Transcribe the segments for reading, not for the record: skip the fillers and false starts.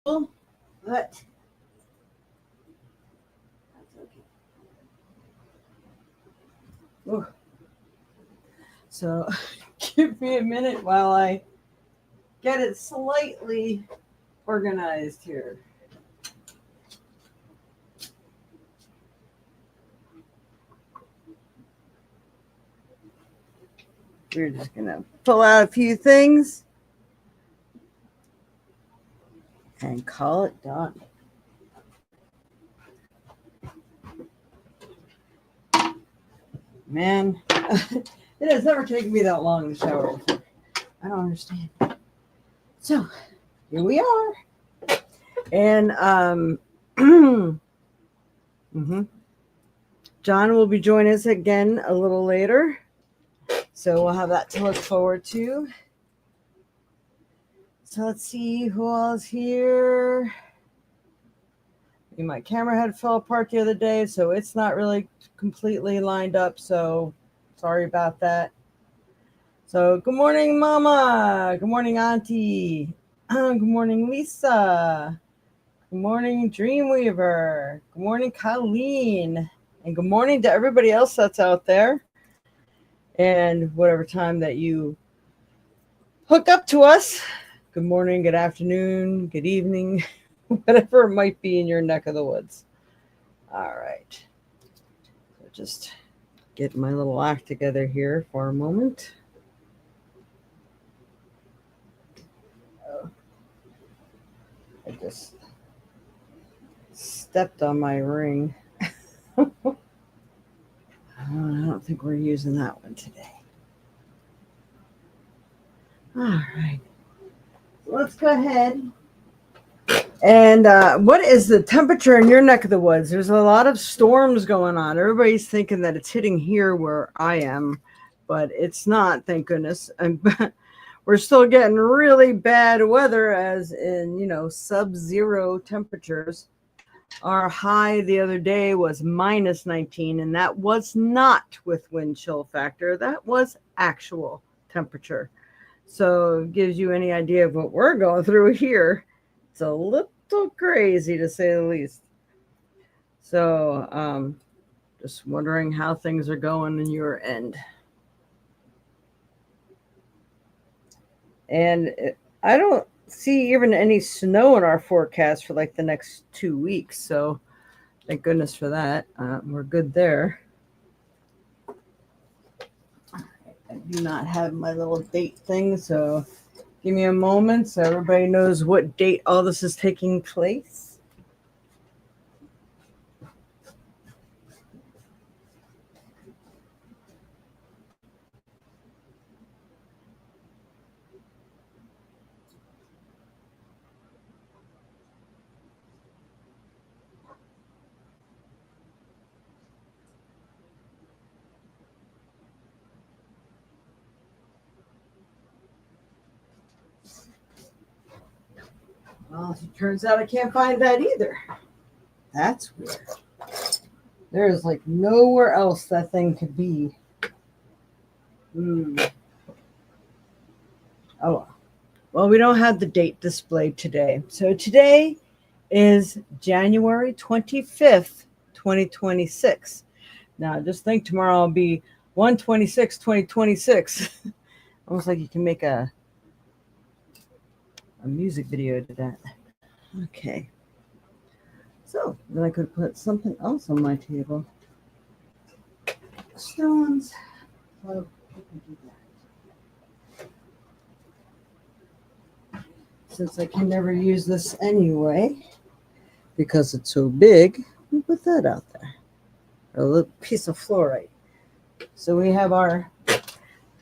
but that's okay. Ooh. So give me a minute while I get it slightly organized here. We're just going to pull out a few things and call it done. Man, it has never taken me that long to shower before. I don't understand. So, here we are. And John will be joining us again a little later. So we'll have that to look forward to. So let's see who all's here. My camera had fell apart the other day, so it's not really completely lined up. So sorry about that. So good morning, Mama. Good morning, Auntie. Good morning, Lisa. Good morning, Dreamweaver. Good morning, Colleen. And good morning to everybody else that's out there. And whatever time that you hook up to us, good morning, good afternoon, good evening, whatever it might be in your neck of the woods. All right. So just get my little act together here for a moment. I just stepped on my ring. I don't think we're using that one today. All right. Let's go ahead. And what is the temperature in your neck of the woods? There's a lot of storms going on. Everybody's thinking that it's hitting here where I am, but it's not, thank goodness. And we're still getting really bad weather, as in, sub-zero temperatures. Our high the other day was minus 19, and that was not with wind chill factor. That was actual temperature. So it gives you any idea of what we're going through here. It's a little crazy, to say the least. So just wondering how things are going in your end. And I don't see even any snow in our forecast for like the next 2 weeks. So thank goodness for that. We're good there. I do not have my little date thing, so give me a moment so everybody knows what date all this is taking place. Well, it turns out I can't find that either. That's weird. There is like nowhere else that thing could be. Oh, well, we don't have the date displayed today. So today is January 25th, 2026. Now, just think tomorrow will be 1/26, 2026. Almost like you can make a music video to that. Okay. So then I could put something else on my table. Stones. Well, we can do that. Since I can never use this anyway, because it's so big, we'll put that out there. A little piece of fluorite. So we have our,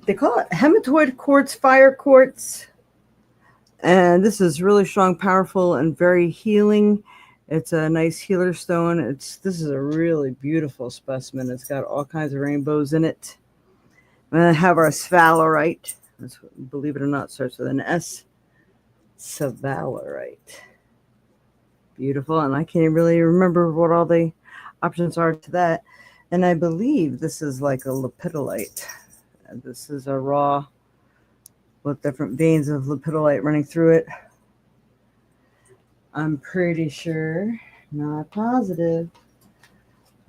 they call it hematoid quartz, fire quartz. And this is really strong, powerful, and very healing. It's a nice healer stone. This is a really beautiful specimen. It's got all kinds of rainbows in it. And I have our sphalerite. That's, believe it or not, starts with an S. Sphalerite. Beautiful. And I can't really remember what all the options are to that. And I believe this is like a lepidolite. This is a raw with different veins of lepidolite running through it. I'm pretty sure. Not positive.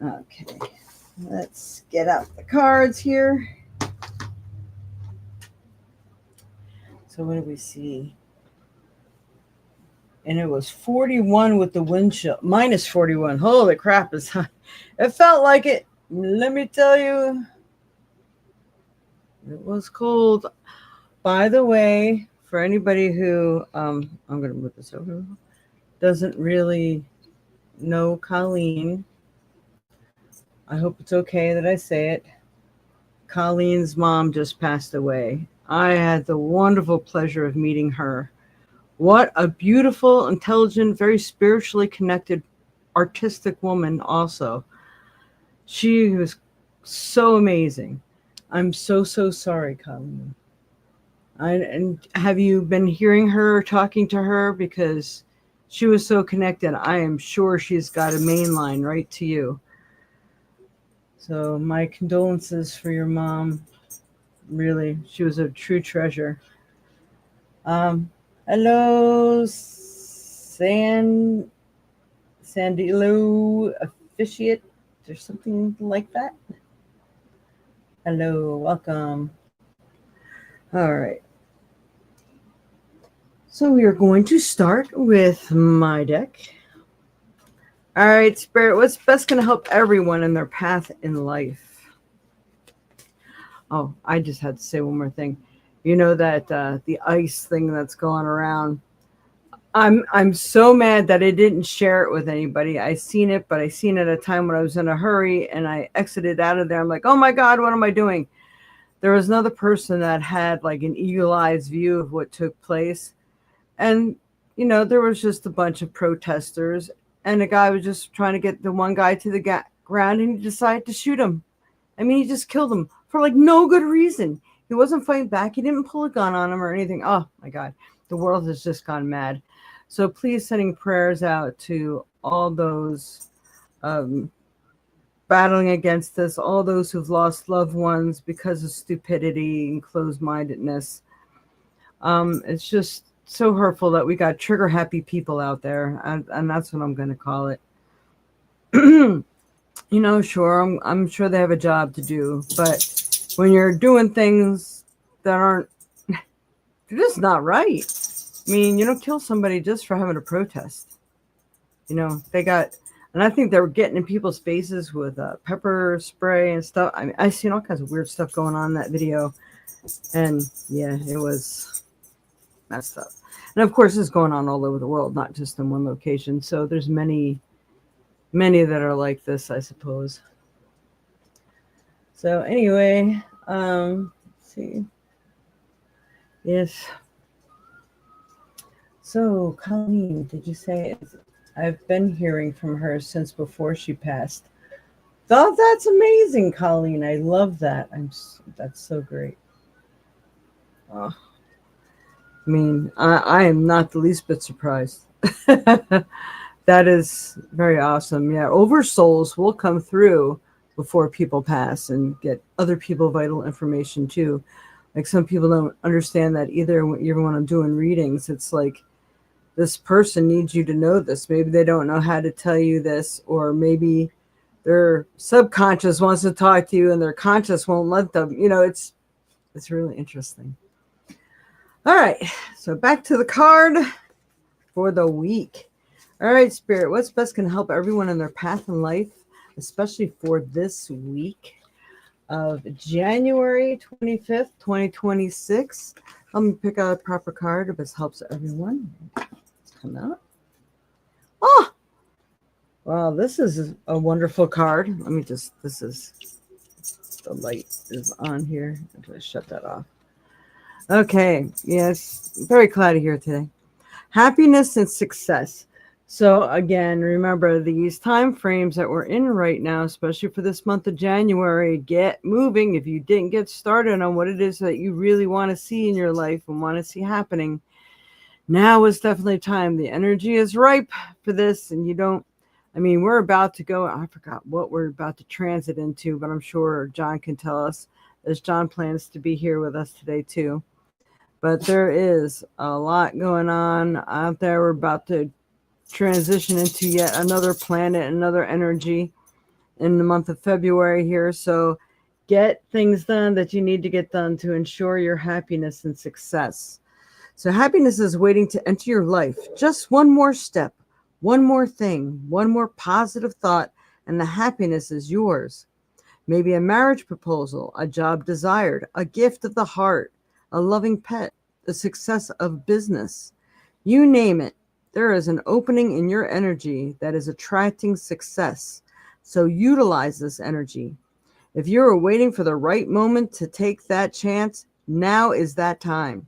Okay. Let's get out the cards here. So what do we see? And it was 41 with the wind chill. Minus 41. Holy crap. It felt like it. Let me tell you. It was cold. By the way, for anybody who, I'm going to move this over, doesn't really know Colleen, I hope it's okay that I say it. Colleen's mom just passed away. I had the wonderful pleasure of meeting her. What a beautiful, intelligent, very spiritually connected, artistic woman also. She was so amazing. I'm so sorry, Colleen. And have you been hearing her, talking to her? Because she was so connected. I am sure she's got a main line right to you. So my condolences for your mom. Really, she was a true treasure. Hello, Sandilo Officiate or something like that. Hello, welcome. All right. So we are going to start with my deck. All right, Spirit, what's best going to help everyone in their path in life? Oh, I just had to say one more thing. You know that the ice thing that's going around. I'm so mad that I didn't share it with anybody. I seen it, but I seen it at a time when I was in a hurry and I exited out of there. I'm like, oh my God, what am I doing? There was another person that had like an eagle-eyed view of what took place. And, you know, there was just a bunch of protesters and the guy was just trying to get the one guy to the ground and he decided to shoot him. I mean, he just killed him for like no good reason. He wasn't fighting back. He didn't pull a gun on him or anything. Oh my God, the world has just gone mad. So please sending prayers out to all those battling against this, all those who've lost loved ones because of stupidity and closed-mindedness. It's just so hurtful that we got trigger-happy people out there, and that's what I'm going to call it. You know, sure, I'm sure they have a job to do, but when you're doing things that aren't, they're just not right. I mean, you don't kill somebody just for having a protest. You know, and I think they were getting in people's faces with pepper spray and stuff. I mean, I've seen all kinds of weird stuff going on in that video. And yeah, it was messed up. And of course, it's going on all over the world, not just in one location. So there's many that are like this, I suppose. So anyway, let's see. Yes. So, Colleen, did you say I've been hearing from her since before she passed? Oh, that's amazing, Colleen. I love that. That's so great. Oh, I mean, I am not the least bit surprised. That is very awesome. Yeah, oversouls will come through before people pass and get other people vital information too. Like some people don't understand that either. Even when I'm doing readings, it's like this person needs you to know this. Maybe they don't know how to tell you this, or maybe their subconscious wants to talk to you and their conscious won't let them. You know, it's really interesting. All right, so back to the card for the week. All right, Spirit, what's best can help everyone in their path in life, especially for this week of January 25th, 2026. Let me pick out a proper card if this helps everyone. Let's come out. Oh, wow, this is a wonderful card. This is, the light is on here. I'm going to shut that off. Okay, yes, very cloudy here today. Happiness and success. So again, remember these time frames that we're in right now, especially for this month of January. Get moving. If you didn't get started on what it is that you really want to see in your life and want to see happening, now is definitely time. The energy is ripe for this, and we're about to go. I forgot what we're about to transit into, but I'm sure John can tell us, as John plans to be here with us today too. But there is a lot going on out there. We're about to transition into yet another planet, another energy in the month of February here. So get things done that you need to get done to ensure your happiness and success. So happiness is waiting to enter your life. Just one more step, one more thing, one more positive thought, and the happiness is yours. Maybe a marriage proposal, a job desired, a gift of the heart, a loving pet, the success of business. You name it. There is an opening in your energy that is attracting success. So utilize this energy. If you are waiting for the right moment to take that chance, now is that time.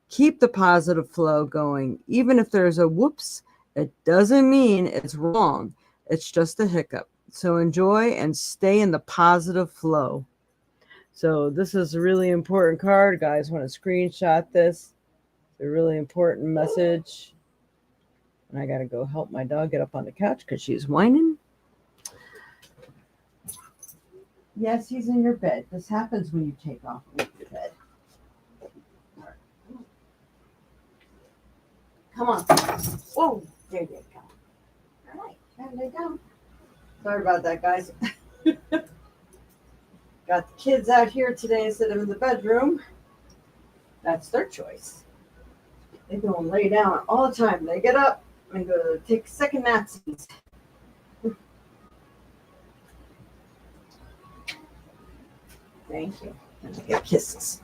Keep the positive flow going. Even if there's a whoops, it doesn't mean it's wrong. It's just a hiccup. So enjoy and stay in the positive flow. So this is a really important card. Guys, want to screenshot this. It's a really important message. And I got to go help my dog get up on the couch because she's whining. Yes, he's in your bed. This happens when you take off with your bed. Come on. Whoa, there you go. All right, there they go. Sorry about that, guys. Got the kids out here today instead of in the bedroom. That's their choice. They go and lay down all the time. They get up and go take second naps. Thank you. And I get kisses.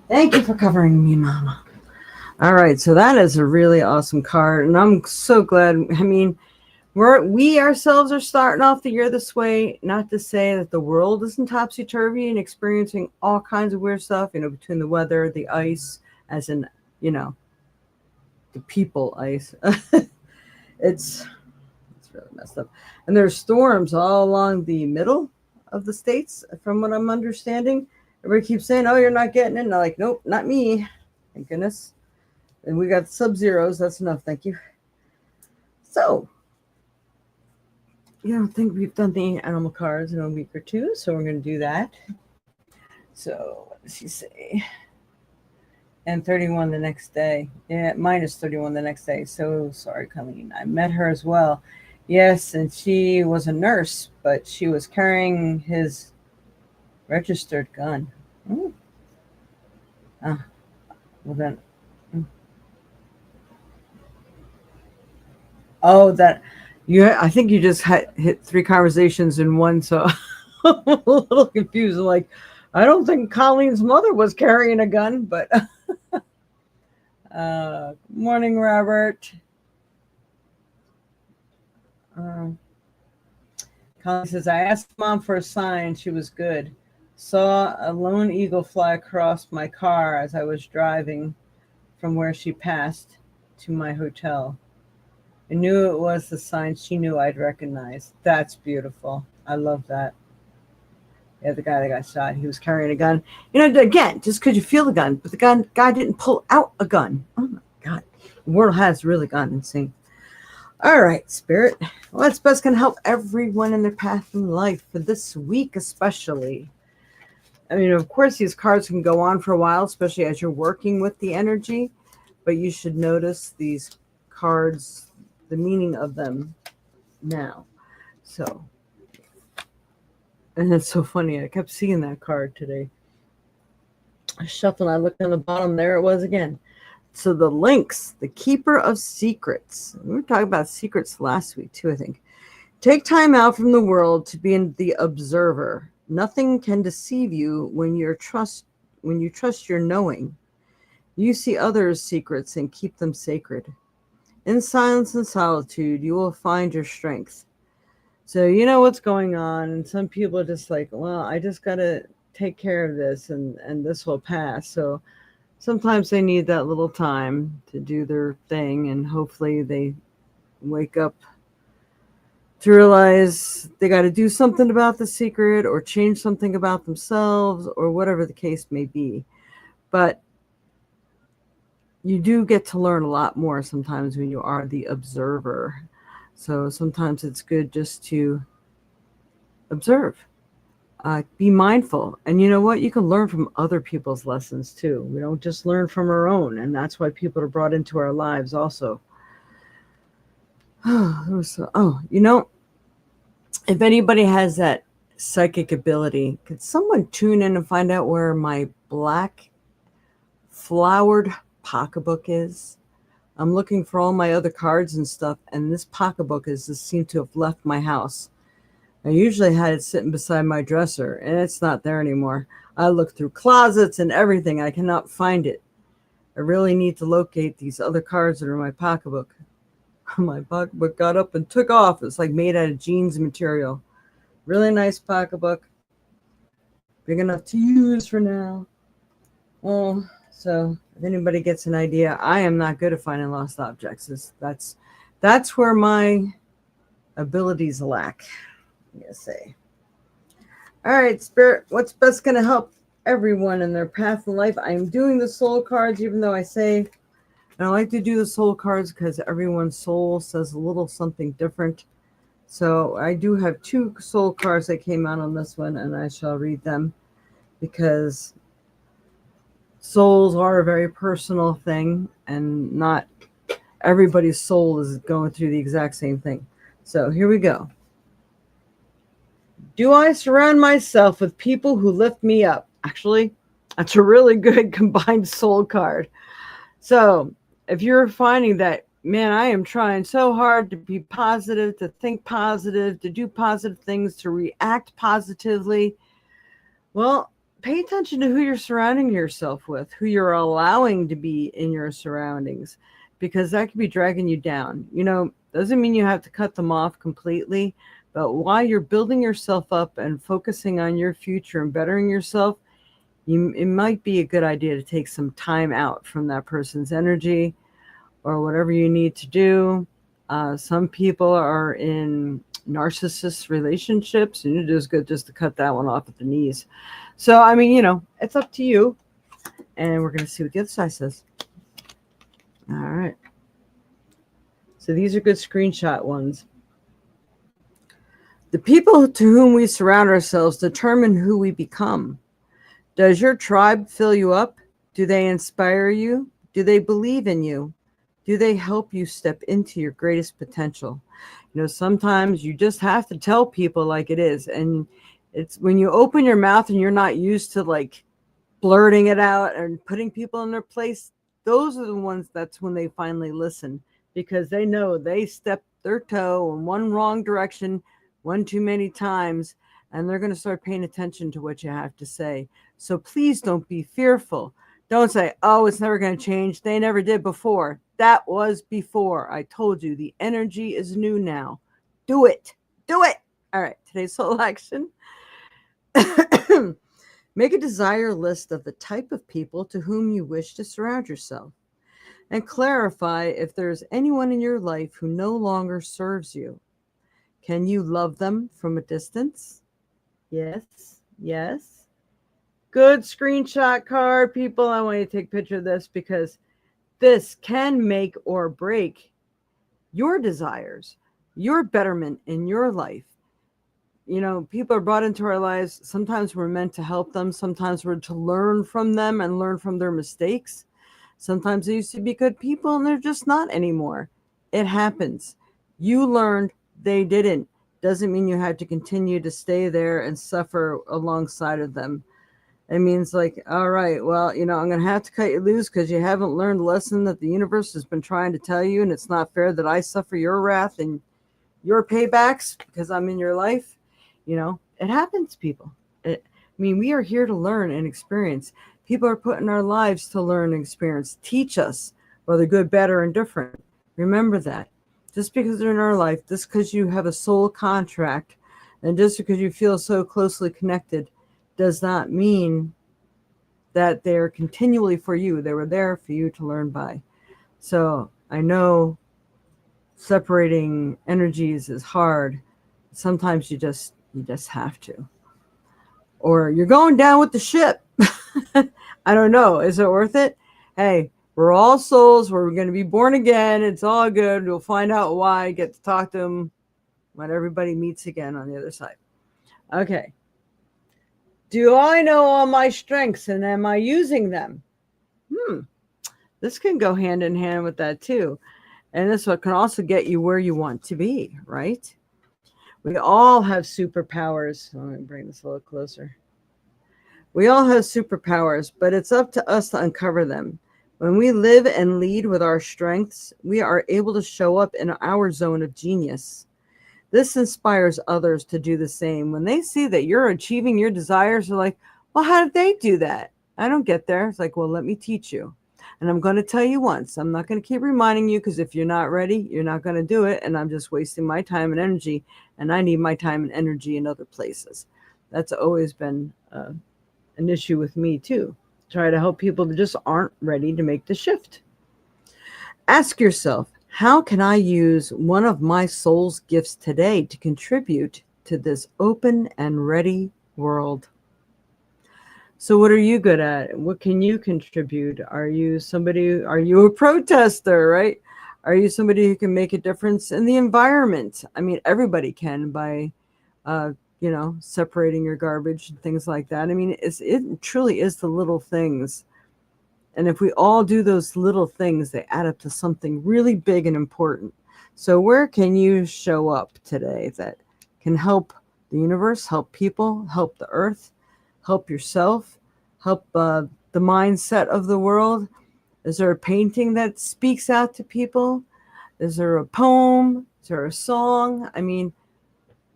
Thank you for covering me, Mama. All right, so that is a really awesome card, and I'm so glad. I mean, we ourselves are starting off the year this way. Not to say that the world isn't topsy-turvy and experiencing all kinds of weird stuff, between the weather, the ice, as in, the people ice. It's really messed up. And there's storms all along the middle of the states, from what I'm understanding. Everybody keeps saying, oh, you're not getting it. And I'm like, nope, not me. Thank goodness. And we got sub-zeros. That's enough. Thank you. So, I don't think we've done the animal cards in a week or two. So we're going to do that. So what does she say? And 31 the next day. Yeah, minus 31 the next day. So sorry, Colleen. I met her as well. Yes, and she was a nurse, but she was carrying his registered gun. Well then. Oh, that I think you just hit 3 conversations in one, so I'm a little confused. Like, I don't think Colleen's mother was carrying a gun, but good morning, Robert. Colleen says, I asked Mom for a sign. She was good. Saw a lone eagle fly across my car as I was driving from where she passed to my hotel. I knew it was the sign she knew I'd recognize. That's beautiful. I love that. Yeah, the guy that got shot, he was carrying a gun. Again, just because you feel the gun, but the guy didn't pull out a gun. Oh, my God. The world has really gone insane. All right, Spirit. What's best can help everyone in their path in life for this week especially. I mean, of course, these cards can go on for a while, especially as you're working with the energy. But you should notice these cards, the meaning of them now. So, and it's so funny. I kept seeing that card today. I shuffled. I looked on the bottom. There it was again. So the Lynx, the keeper of secrets. We were talking about secrets last week too, I think. Take time out from the world to be the observer. Nothing can deceive you when you trust your knowing. You see others' secrets and keep them sacred. In silence and solitude, you will find your strength. So you know what's going on, and some people are just like, well, I just got to take care of this, and this will pass. So sometimes they need that little time to do their thing, and hopefully they wake up to realize they got to do something about the secret or change something about themselves or whatever the case may be. But you do get to learn a lot more sometimes when you are the observer. So sometimes it's good just to observe, be mindful. And you know what? You can learn from other people's lessons too. We don't just learn from our own. And that's why people are brought into our lives also. If anybody has that psychic ability, could someone tune in and find out where my black flowered pocketbook is? I'm looking for all my other cards and stuff, and this pocketbook has just seemed to have left my house. I usually had it sitting beside my dresser, and it's not there anymore. I looked through closets and everything. I cannot find it. I really need to locate these other cards that are in my pocketbook. My pocketbook got up and took off. It's like made out of jeans material. Really nice pocketbook. Big enough to use for now. Well, so if anybody gets an idea, I am not good at finding lost objects. That's where my abilities lack. I'm gonna say. All right, Spirit, what's best gonna help everyone in their path in life? I'm doing the soul cards, even though I say I like to do the soul cards because everyone's soul says a little something different. So I do have 2 soul cards that came out on this one, and I shall read them because souls are a very personal thing, and not everybody's soul is going through the exact same thing. So here we go. Do I surround myself with people who lift me up? Actually, that's a really good combined soul card. So if you're finding that, man, I am trying so hard to be positive, to think positive, to do positive things, to react positively, well, pay attention to who you're surrounding yourself with, who you're allowing to be in your surroundings, because that could be dragging you down. Doesn't mean you have to cut them off completely, but while you're building yourself up and focusing on your future and bettering yourself, it might be a good idea to take some time out from that person's energy or whatever you need to do. Some people are in narcissist relationships, and it is good just to cut that one off at the knees. So, it's up to you. And we're going to see what the other side says. All right. So these are good screenshot ones. The people to whom we surround ourselves determine who we become. Does your tribe fill you up? Do they inspire you? Do they believe in you? Do they help you step into your greatest potential? Sometimes you just have to tell people like it is. And it's when you open your mouth and you're not used to like blurting it out and putting people in their place, those are the ones that's when they finally listen, because they know they stepped their toe in one wrong direction one too many times, and they're going to start paying attention to what you have to say. So please don't be fearful. Don't say, oh, it's never going to change. They never did before. That was before. I told you the energy is new now. Do it. Do it. All right. Today's soul action. Make a desire list of the type of people to whom you wish to surround yourself, and clarify if there's anyone in your life who no longer serves you. Can you love them from a distance? Yes. Yes. Good screenshot card, people. I want you to take a picture of this because this can make or break your desires, your betterment in your life. People are brought into our lives. Sometimes we're meant to help them. Sometimes we're to learn from them and learn from their mistakes. Sometimes they used to be good people and they're just not anymore. It happens. You learned, they didn't. Doesn't mean you have to continue to stay there and suffer alongside of them. It means like, all right, well, I'm going to have to cut you loose because you haven't learned the lesson that the universe has been trying to tell you. And it's not fair that I suffer your wrath and your paybacks because I'm in your life. It happens, people. We are here to learn and experience. People are put in our lives to learn and experience, teach us, whether good, bad, or indifferent. Remember that. Just because they're in our life, just because you have a soul contract, and just because you feel so closely connected, does not mean that they're continually for you. They were there for you to learn by. So I know separating energies is hard. Sometimes you just have to. Or you're going down with the ship. I don't know. Is it worth it? Hey, we're all souls. We're going to be born again. It's all good. We'll find out why. Get to talk to them when everybody meets again on the other side. Okay. Do I know all my strengths and am I using them? This can go hand in hand with that too. And this can also get you where you want to be, right? We all have superpowers. Let me bring this a little closer. We all have superpowers, but it's up to us to uncover them. When we live and lead with our strengths, we are able to show up in our zone of genius. This inspires others to do the same. When they see that you're achieving your desires, they're like, well, how did they do that? I don't get there. It's like, well, let me teach you. And I'm going to tell you once. I'm not going to keep reminding you, because if you're not ready, you're not going to do it. And I'm just wasting my time and energy. And I need my time and energy in other places. That's always been an issue with me too. Try to help people that just aren't ready to make the shift. Ask yourself, how can I use one of my soul's gifts today to contribute to this open and ready world? So what are you good at? What can you contribute? Are you a protester, right? Are you somebody who can make a difference in the environment? I mean, everybody can by, separating your garbage and things like that. I mean, it truly is the little things. And if we all do those little things, they add up to something really big and important. So where can you show up today that can help the universe, help people, help the earth, help yourself, help the mindset of the world? Is there a painting that speaks out to people? Is there a poem? Is there a song? I mean,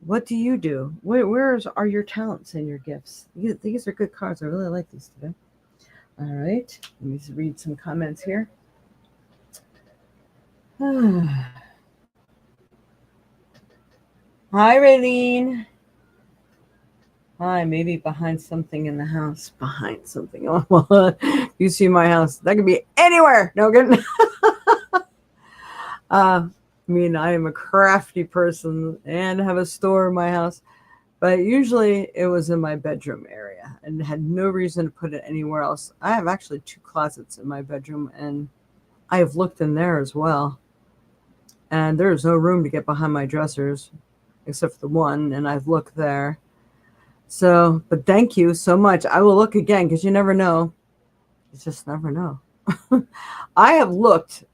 what do you do? Where are your talents and your gifts? These are good cards. I really like these today. All right. Let me read some comments here. Hi, Raylene. Hi, maybe behind something in the house. Behind something. Oh, you see my house. That could be anywhere. No good. I am a crafty person and have a store in my house, but usually it was in my bedroom area and had no reason to put it anywhere else. I have actually 2 closets in my bedroom, and I have looked in there as well. And there's no room to get behind my dressers except for the one, and I've looked there. So, but thank you so much. I will look again, because you never know. You just never know. I have looked.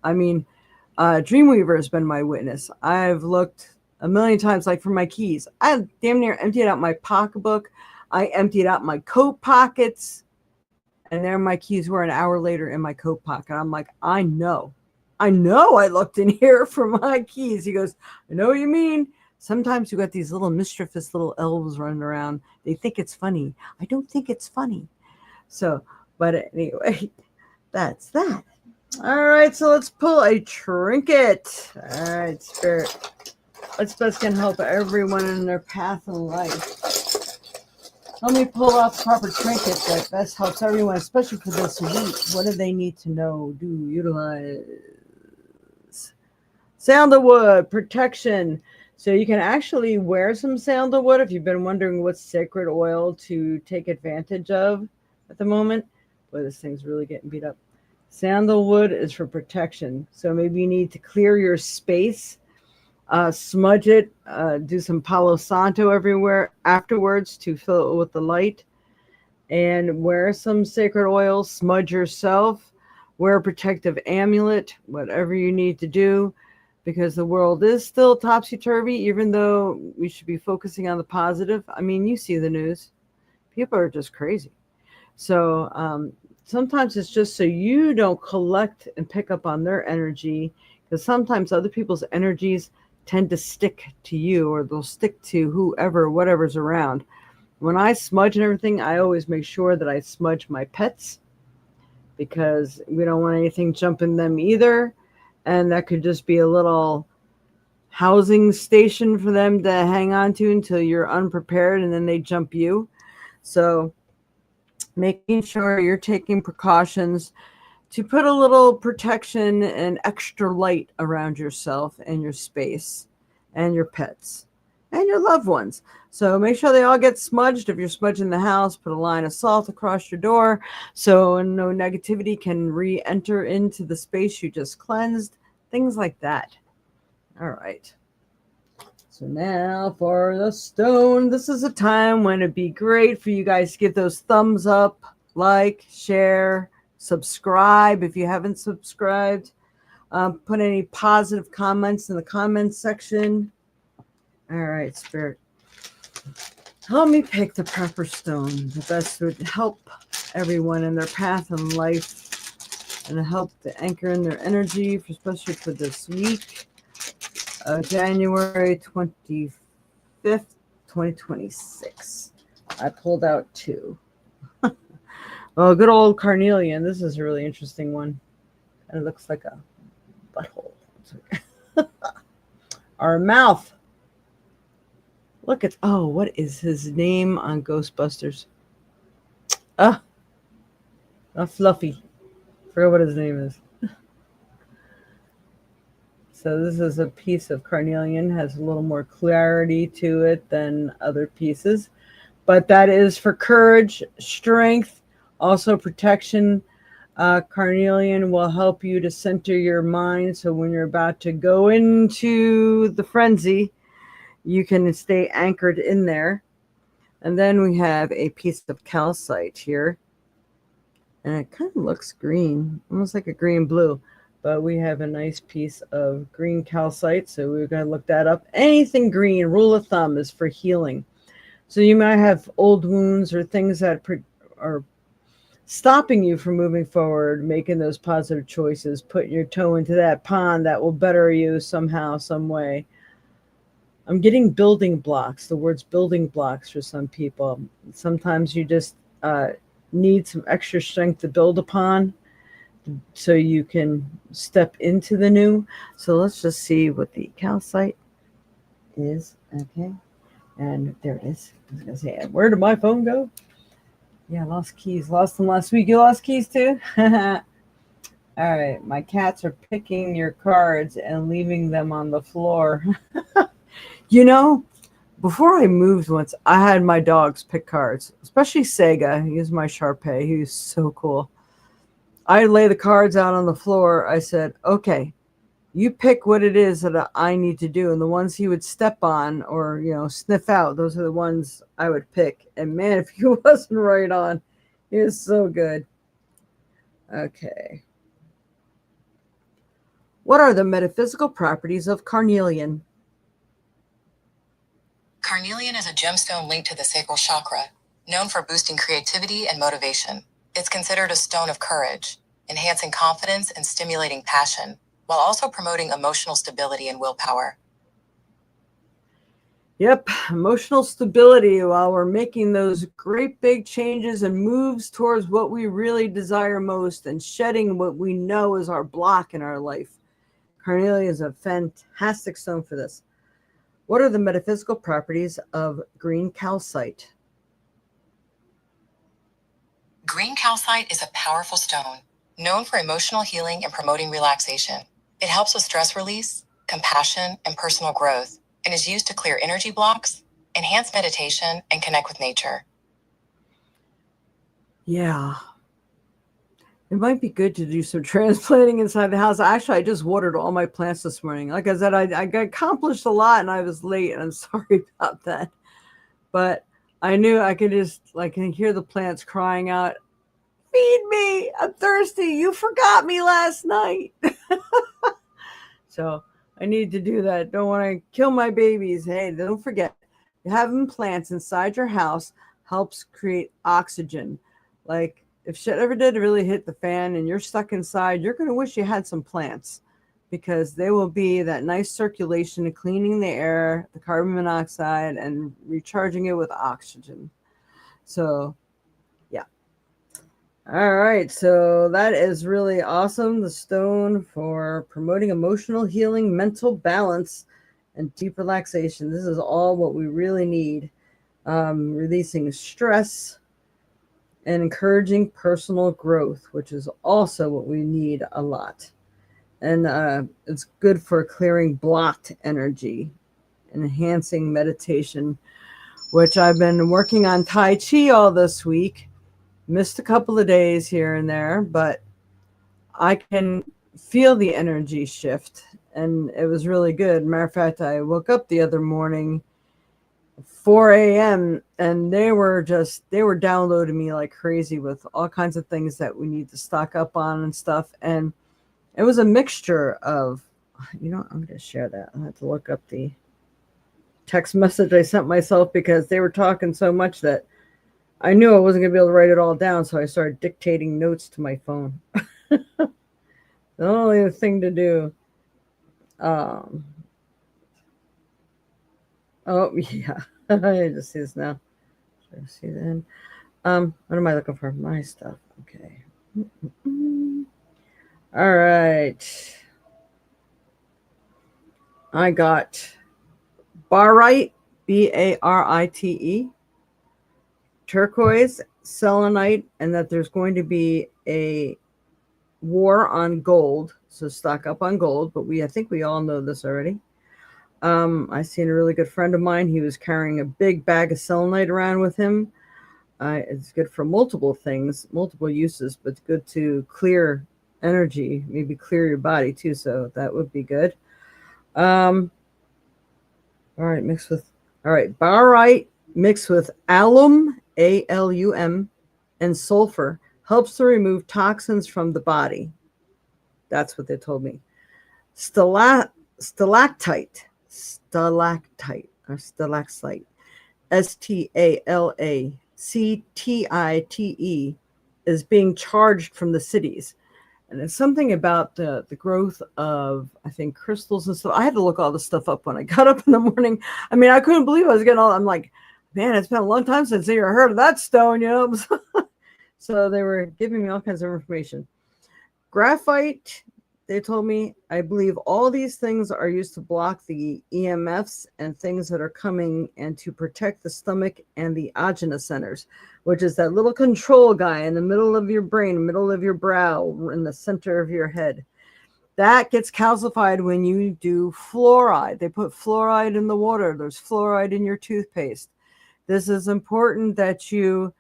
Dreamweaver has been my witness. I've looked a million times, like for my keys. I damn near emptied out my pocketbook. I emptied out my coat pockets. And there my keys were an hour later in my coat pocket. I'm like, I know I looked in here for my keys. He goes, I know what you mean. Sometimes you got these little mischievous little elves running around. They think it's funny. I don't think it's funny. So, but anyway, that's that. All right, so let's pull a trinket. All right, Spirit. What's best can help everyone in their path in life? Let me pull off proper trinket that best helps everyone, especially for this week. What do they need to know, do, utilize? Sandalwood, protection. So you can actually wear some sandalwood if you've been wondering what sacred oil to take advantage of at the moment. Boy, this thing's really getting beat up. Sandalwood is for protection. So maybe you need to clear your space, smudge it, do some Palo Santo everywhere afterwards to fill it with the light, and wear some sacred oil, smudge yourself, wear a protective amulet, whatever you need to do, because the world is still topsy-turvy, even though we should be focusing on the positive. I mean, you see the news. People are just crazy. So sometimes it's just so you don't collect and pick up on their energy, because sometimes other people's energies tend to stick to you, or they'll stick to whoever, whatever's around. When I smudge and everything, I always make sure that I smudge my pets, because we don't want anything jumping them either. And that could just be a little housing station for them to hang on to until you're unprepared, and then they jump you. So making sure you're taking precautions to put a little protection and extra light around yourself and your space and your pets and your loved ones. So make sure they all get smudged. If you're smudging the house, put a line of salt across your door so no negativity can re-enter into the space you just cleansed, things like that. All right. So now for the stone. This is a time when it'd be great for you guys to give those thumbs up, like, share, subscribe if you haven't subscribed. Put any positive comments in the comments section. All right, Spirit. Help me pick the proper stone. The best would help everyone in their path in life and help to anchor in their energy, especially for this week of January 25th, 2026. I pulled out 2. Oh, good old carnelian. This is a really interesting one. And it looks like a butthole. Our mouth. Look at, oh, what is his name on Ghostbusters? Fluffy. Forget what his name is. So this is a piece of carnelian, has a little more clarity to it than other pieces. But that is for courage, strength, also protection. Carnelian will help you to center your mind. So when you're about to go into the frenzy, you can stay anchored in there. And then we have a piece of calcite here. And it kind of looks green, almost like a green blue. But we have a nice piece of green calcite. So we're going to look that up. Anything green, rule of thumb, is for healing. So you might have old wounds or things that are stopping you from moving forward, making those positive choices, putting your toe into that pond that will better you somehow, some way. I'm getting building blocks, the words building blocks for some people. Sometimes you just need some extra strength to build upon so you can step into the new. So let's just see what the calcite is. Okay. And there it is. I was going to say, where did my phone go? Yeah, I lost keys. Lost them last week. You lost keys too? All right. My cats are picking your cards and leaving them on the floor. You know, before I moved once, I had my dogs pick cards, especially Sega. He was my Shar-Pei. He was so cool. I lay the cards out on the floor. I said, okay, you pick what it is that I need to do. And the ones he would step on or, sniff out, those are the ones I would pick. And man, if he wasn't right on, he was so good. Okay. What are the metaphysical properties of carnelian? Carnelian is a gemstone linked to the sacral chakra, known for boosting creativity and motivation. It's considered a stone of courage, enhancing confidence and stimulating passion, while also promoting emotional stability and willpower. Yep, emotional stability while we're making those great big changes and moves towards what we really desire most and shedding what we know is our block in our life. Carnelian is a fantastic stone for this. What are the metaphysical properties of green calcite? Green calcite is a powerful stone, known for emotional healing and promoting relaxation. It helps with stress release, compassion, and personal growth, and is used to clear energy blocks, enhance meditation, and connect with nature. Yeah. It might be good to do some transplanting inside the house. Actually, I just watered all my plants this morning. Like I said, I accomplished a lot and I was late, and I'm sorry about that. But I knew I could just, I can hear the plants crying out, feed me, I'm thirsty, you forgot me last night. So I need to do that. Don't want to kill my babies. Hey, don't forget, having plants inside your house helps create oxygen. Like, if shit ever did really hit the fan and you're stuck inside, you're going to wish you had some plants, because they will be that nice circulation and cleaning the air, the carbon monoxide, and recharging it with oxygen. So, yeah. All right. So that is really awesome. The stone for promoting emotional healing, mental balance, and deep relaxation. This is all what we really need. Releasing stress and encouraging personal growth, which is also what we need a lot. And it's good for clearing blocked energy, enhancing meditation, which I've been working on Tai Chi all this week. Missed a couple of days here and there, but I can feel the energy shift, and it was really good. Matter of fact, I woke up the other morning 4 a.m. and they were downloading me like crazy with all kinds of things that we need to stock up on and stuff. And It was a mixture of, I'm going to share that. I have to look up the text message I sent myself because they were talking so much that I knew I wasn't going to be able to write it all down. So I started dictating notes to my phone. The only thing to do. Um, oh, yeah. I just see this now. See then. What am I looking for? My stuff. Okay. All right. I got barite, Barite, turquoise, selenite, and that there's going to be a war on gold. So stock up on gold, but I think we all know this already. I seen a really good friend of mine. He was carrying a big bag of selenite around with him. It's good for multiple things, multiple uses, but it's good to clear energy, maybe clear your body too. So that would be good. All right, barite mixed with alum, Alum, and sulfur helps to remove toxins from the body. That's what they told me. Stalactite, or stalactite, Stalactite, is being charged from the cities. And it's something about the growth of, I think, crystals and stuff. I had to look all this stuff up when I got up in the morning. I mean, I couldn't believe I was getting I'm like, man, it's been a long time since I heard of that stone. So they were giving me all kinds of information. Graphite, they told me, I believe all these things are used to block the EMFs and things that are coming and to protect the stomach and the ajna centers, which is that little control guy in the middle of your brain, middle of your brow, in the center of your head. That gets calcified when you do fluoride. They put fluoride in the water. There's fluoride in your toothpaste. This is important that you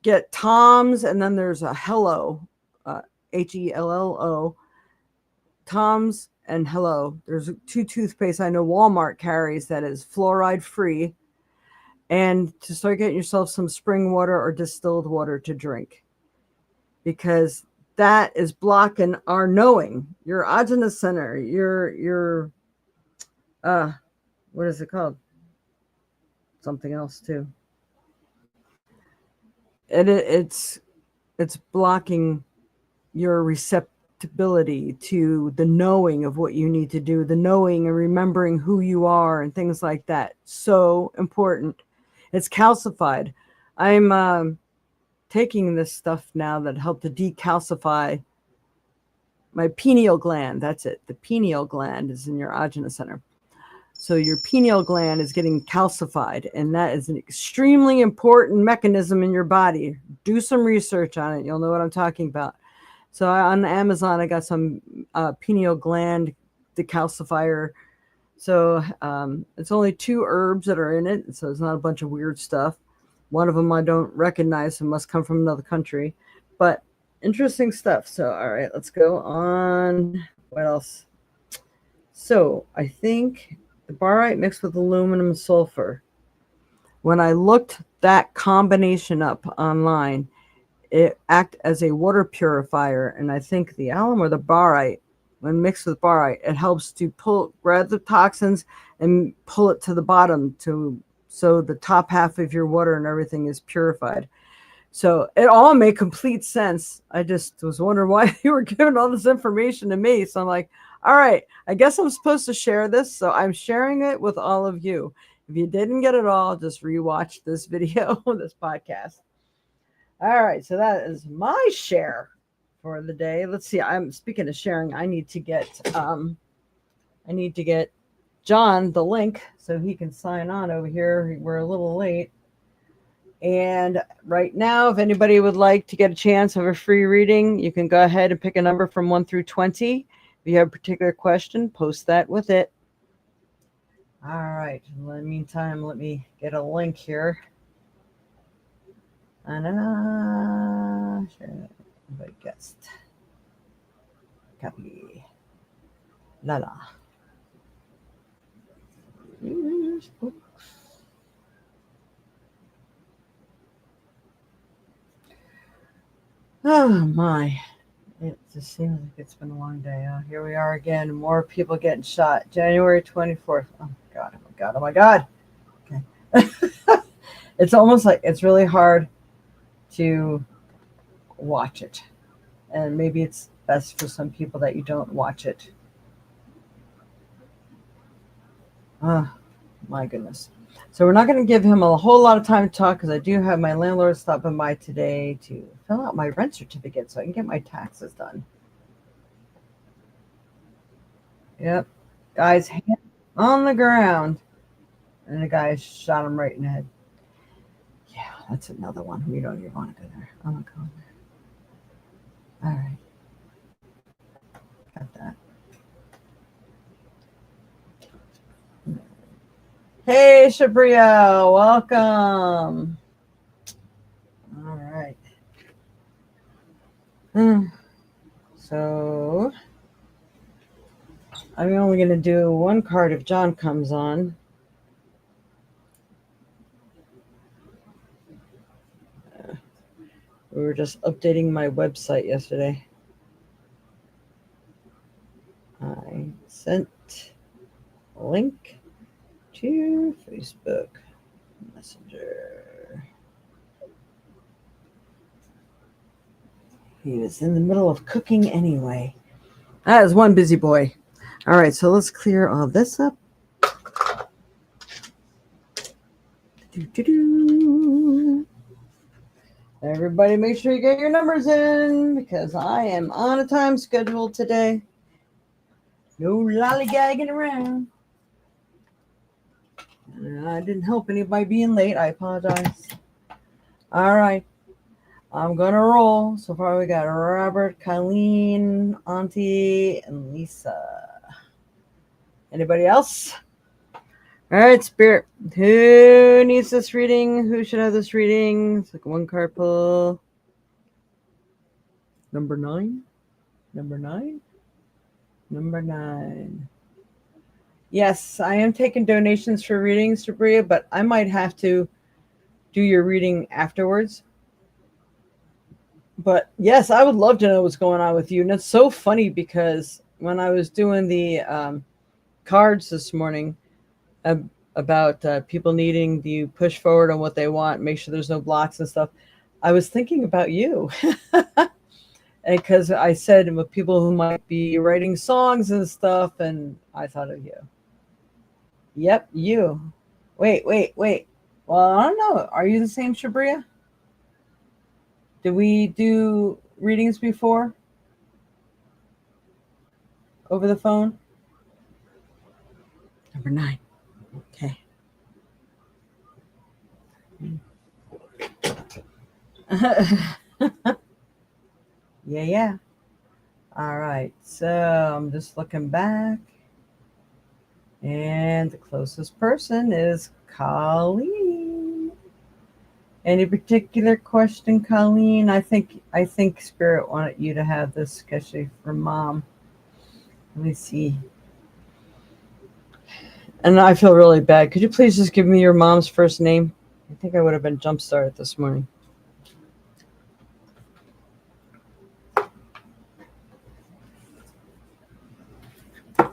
get Tom's, and then there's a Hello, Hello, Tom's and Hello. There's 2 toothpaste I know Walmart carries that is fluoride free. And to start getting yourself some spring water or distilled water to drink, because that is blocking our knowing, your ajna center, your what is it called? Something else too. It's blocking your receptibility to the knowing of what you need to do, the knowing and remembering who you are and things like that. So important. It's calcified. I'm taking this stuff now that help to decalcify my pineal gland. That's it. The pineal gland is in your ajna center. So your pineal gland is getting calcified, and that is an extremely important mechanism in your body. Do some research on it. You'll know what I'm talking about. So on Amazon, I got some pineal gland decalcifier. So it's only 2 herbs that are in it, so it's not a bunch of weird stuff. One of them I don't recognize and must come from another country, but interesting stuff. So, all right, let's go on. What else? So I think the barite mixed with aluminum and sulfur. When I looked that combination up online, it act as a water purifier, and I think the alum or the barite, when mixed with barite, it helps to grab the toxins and pull it to the bottom so the top half of your water and everything is purified. So it all made complete sense. I just was wondering why you were giving all this information to me. So I'm like, all right, I guess I'm supposed to share this. So I'm sharing it with all of you. If you didn't get it all, just rewatch this video, this podcast. All right, so that is my share for the day. Let's see. I'm speaking of sharing. I need to get John the link so he can sign on over here. We're a little late. And right now, if anybody would like to get a chance of a free reading, you can go ahead and pick a number from 1 through 20. If you have a particular question, post that with it. All right. In the meantime, let me get a link here. Invite guest. Copy. Lala. Oh my. It just seems like it's been a long day. Here we are again. More people getting shot. January 24th. Oh my God. Oh my God. Oh my God. Okay. It's almost like it's really hard to watch it. And maybe it's best for some people that you don't watch it. Oh my goodness. So we're not going to give him a whole lot of time to talk because I do have my landlord stopping by today to fill out my rent certificate so I can get my taxes done. Yep. Guy's hand on the ground. And the guy shot him right in the head. Yeah, that's another one. We don't even want to go there. I'm not going there. All right. Got that. Hey, Shabria. Welcome. All right. So I'm only going to do one card if John comes on. We were just updating my website yesterday. I sent a link to Facebook Messenger. He was in the middle of cooking anyway. That is one busy boy. All right, so let's clear all this up. Everybody make sure you get your numbers in because I am on a time schedule today. No lollygagging around. I didn't help anybody being late. I apologize. All right. I'm going to roll. So far we got Robert, Colleen, Auntie, and Lisa. Anybody else? All right, Spirit. Who needs this reading? Who should have this reading? It's like one card pull. Number 9. Number 9. Number 9. Yes, I am taking donations for readings, Sabria, but I might have to do your reading afterwards. But yes, I would love to know what's going on with you. And it's so funny because when I was doing the cards this morning about people needing to push forward on what they want, make sure there's no blocks and stuff, I was thinking about you. And because I said with people who might be writing songs and stuff, and I thought of you. Yep, you. Wait. Well, I don't know. Are you the same Shabria? Did we do readings before? Over the phone? Number 9. Okay. Yeah. All right. So I'm just looking back. And the closest person is Colleen. Any particular question, Colleen? I think Spirit wanted you to have this, especially for Mom. Let me see. And I feel really bad. Could you please just give me your mom's first name? I think I would have been jump started this morning. All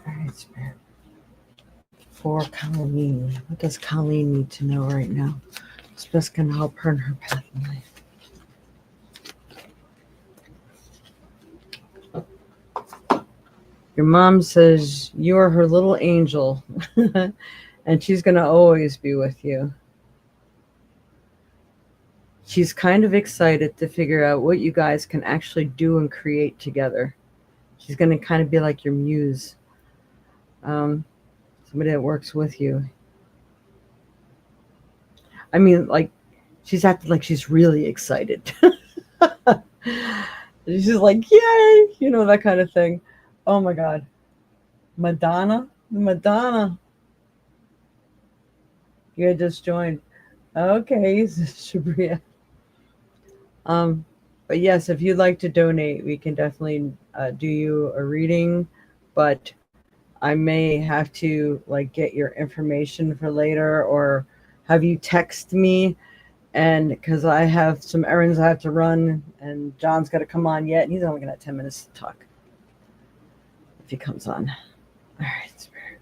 right, Spirit. For Colleen. What does Colleen need to know right now? It's best going to help her in her path in life. Your mom says you are her little angel, and she's going to always be with you. She's kind of excited to figure out what you guys can actually do and create together. She's going to kind of be like your muse, somebody that works with you. I mean, like, she's acting like she's really excited. She's just like, yay, that kind of thing. Oh my God. Madonna. You had just joined. Okay, Shabria. But yes, if you'd like to donate, we can definitely do you a reading, but I may have to get your information for later or have you text me, and because I have some errands I have to run And John's got to come on yet, and he's only got 10 minutes to talk if he comes on. All right, Spirit.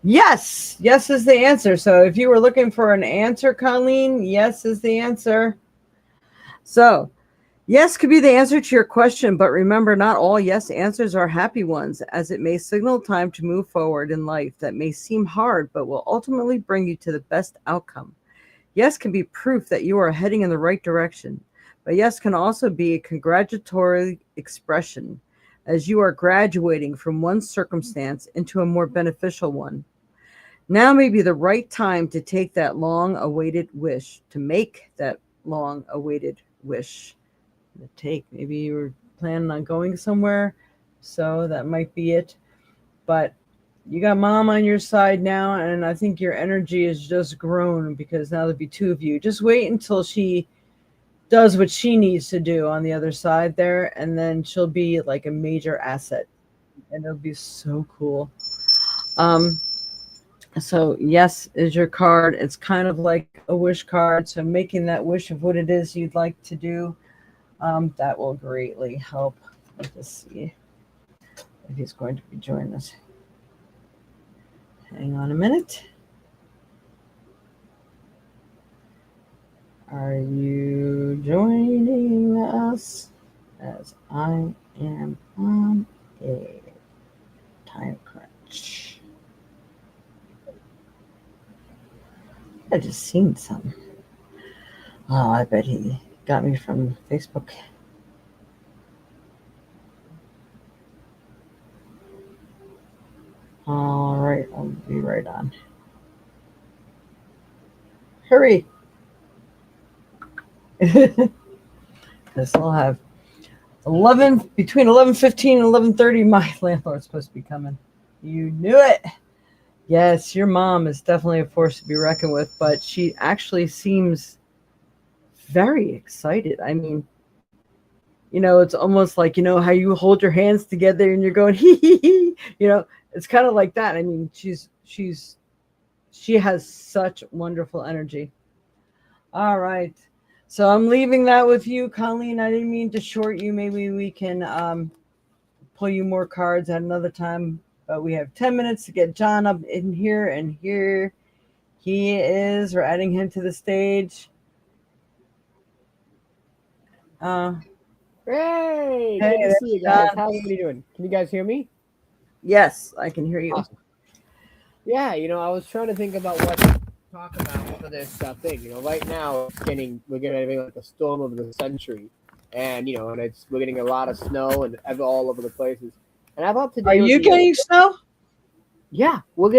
Yes. Yes is the answer. So if you were looking for an answer, Colleen, yes is the answer. So yes could be the answer to your question, but remember, not all yes answers are happy ones, as it may signal time to move forward in life that may seem hard, but will ultimately bring you to the best outcome. Yes can be proof that you are heading in the right direction, but yes can also be a congratulatory expression, as you are graduating from one circumstance into a more beneficial one. Now may be the right time to take that long-awaited wish, to make that long-awaited wish. Maybe you were planning on going somewhere, so that might be it. But you got mom on your side now, and I think your energy has just grown because now there'll be two of you. Just wait until she does what she needs to do on the other side there, and then she'll be like a major asset, and it'll be so cool. So yes is your card. It's kind of like a wish card, so making that wish of what it is you'd like to do, that will greatly help. Let's see if he's going to be joining us. Hang on a minute. Are you joining us? As I am on a time crunch. I just seen some. Oh, I bet he got me from Facebook. All right, I'll be right on. Hurry. Because I'll have between 11:15 and 11:30. My landlord's supposed to be coming. You knew it. Yes, your mom is definitely a force to be reckoned with, but she actually seems very excited. I mean, it's almost like, how you hold your hands together and you're going, hee hee hee. It's kind of like that. I mean, she has such wonderful energy. All right. So I'm leaving that with you, Colleen. I didn't mean to short you. Maybe we can pull you more cards at another time. But we have 10 minutes to get John up in here. And here he is. We're adding him to the stage. Hey, good to see you guys. How's everybody doing? Can you guys hear me? Yes, I can hear you. Awesome. Yeah, I was trying to think about what to talk about for this thing. Right now we're getting like a storm of the century, and we're getting a lot of snow and all over the places. And I thought today. Are you getting snow? Yeah, we're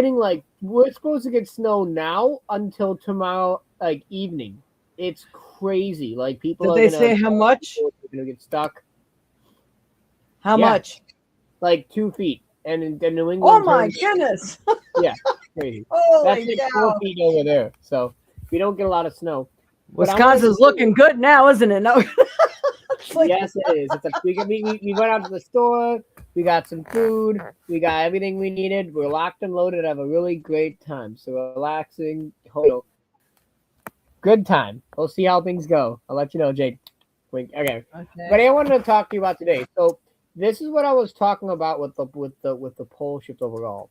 supposed to get snow now until tomorrow, like evening. It's crazy. Like people. Did they say how much? They're gonna get stuck. How much? Like 2 feet. And in New England. Oh my goodness! Yeah, crazy. That's like 4 feet over there. So we don't get a lot of snow. Wisconsin's looking good now, isn't it? No. Yes, it is. We went out to the store. We got some food. We got everything we needed. We're locked and loaded. Have a really great time. So relaxing. Good time. We'll see how things go. I'll let you know, Jade. Wink. Okay. But I wanted to talk to you about today. So this is what I was talking about with the pole shift overall.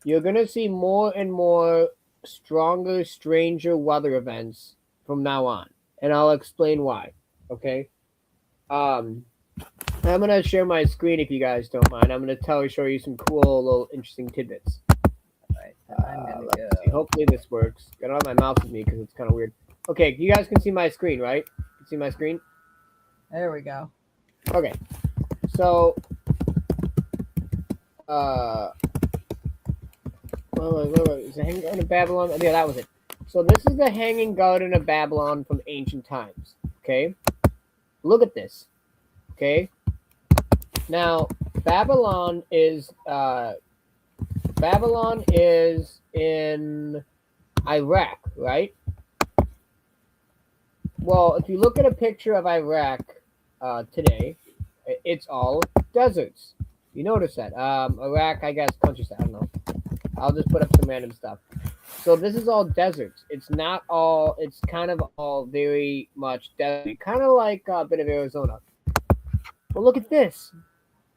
You're gonna see more and more stronger, stranger weather events from now on, and I'll explain why. Okay. I'm gonna share my screen if you guys don't mind. I'm gonna show you some cool little interesting tidbits. All right. I'm gonna go. Hopefully this works. I don't have my mouse with me because it's kind of weird. Okay, you guys can see my screen, right? You can see my screen? There we go. Okay. So, is the Hanging Garden of Babylon? Oh, yeah, that was it. So this is the Hanging Garden of Babylon from ancient times. Okay, look at this. Okay, now Babylon is in Iraq, right? Well, if you look at a picture of Iraq today, it's all deserts. You notice that. Iraq, I guess, countryside. I don't know. I'll just put up some random stuff. So this is all deserts. It's not all. It's kind of all very much desert, kind of like a bit of Arizona. But look at this.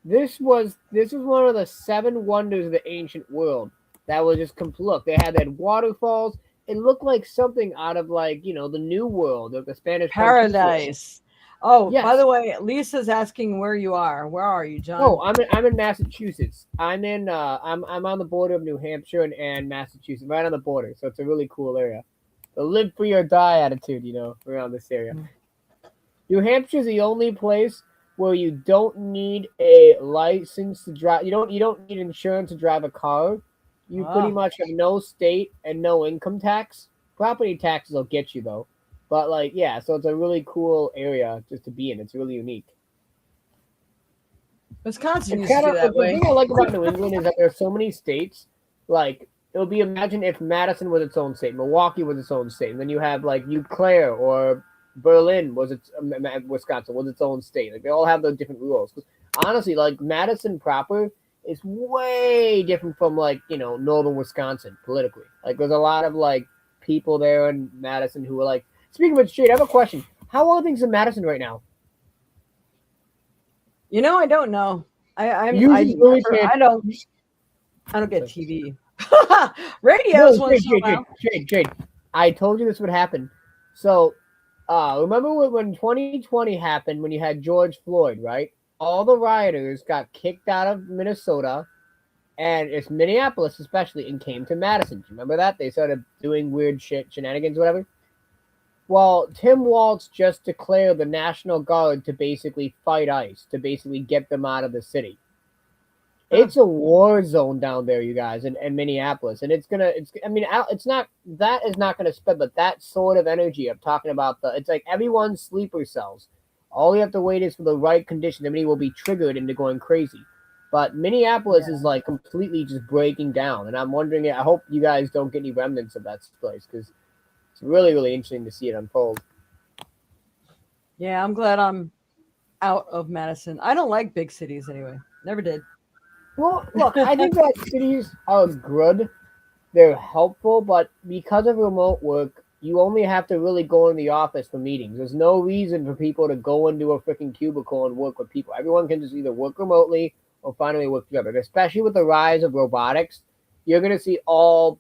This was one of the seven wonders of the ancient world. That was just complete. Look, they had that waterfalls. It looked like something out of like the New World of the Spanish Conquistadors. Paradise. Oh, by Yes. the way, Lisa's asking where you are. Where are you, John? Oh, I'm in Massachusetts. I'm on the border of New Hampshire and Massachusetts, right on the border. So it's a really cool area. The live free or die attitude, around this area. New Hampshire is the only place where you don't need a license to drive. You don't need insurance to drive a car. You pretty much have no state and no income tax. Property taxes will get you though. But so it's a really cool area just to be in. It's really unique. Wisconsin It's used to kind be of that the way. thing I like about New England is that there's so many states. Like it would be imagine if Madison was its own state, Milwaukee was its own state, and then you have like Eau Claire or Berlin was its Wisconsin was its own state. Like they all have those different rules. 'Cause honestly, like Madison proper is way different from northern Wisconsin politically. Like there's a lot of like people there in Madison who are like. Speaking of which, Jade, I have a question. How are things in Madison right now? I don't know. I don't get TV. Radios once in a while. Jade, I told you this would happen. So, remember when 2020 happened when you had George Floyd, right? All the rioters got kicked out of Minnesota, and it's Minneapolis especially, and came to Madison. Do you remember that? They started doing weird shenanigans, whatever. Well, Tim Walz just declared the National Guard to basically fight ICE, to basically get them out of the city. It's a war zone down there, you guys, in Minneapolis, and it's not that is not gonna spread, but that sort of energy I'm talking about. It's like everyone's sleeper cells. All you have to wait is for the right condition. Everybody will be triggered into going crazy. But Minneapolis is like completely just breaking down, and I'm wondering. I hope you guys don't get any remnants of that place because it's really, really interesting to see it unfold. Yeah, I'm glad I'm out of Madison. I don't like big cities anyway. Never did. Well, look, I think that cities are good. They're helpful, but because of remote work, you only have to really go in the office for meetings. There's no reason for people to go into a freaking cubicle and work with people. Everyone can just either work remotely or finally work together. And especially with the rise of robotics, you're going to see a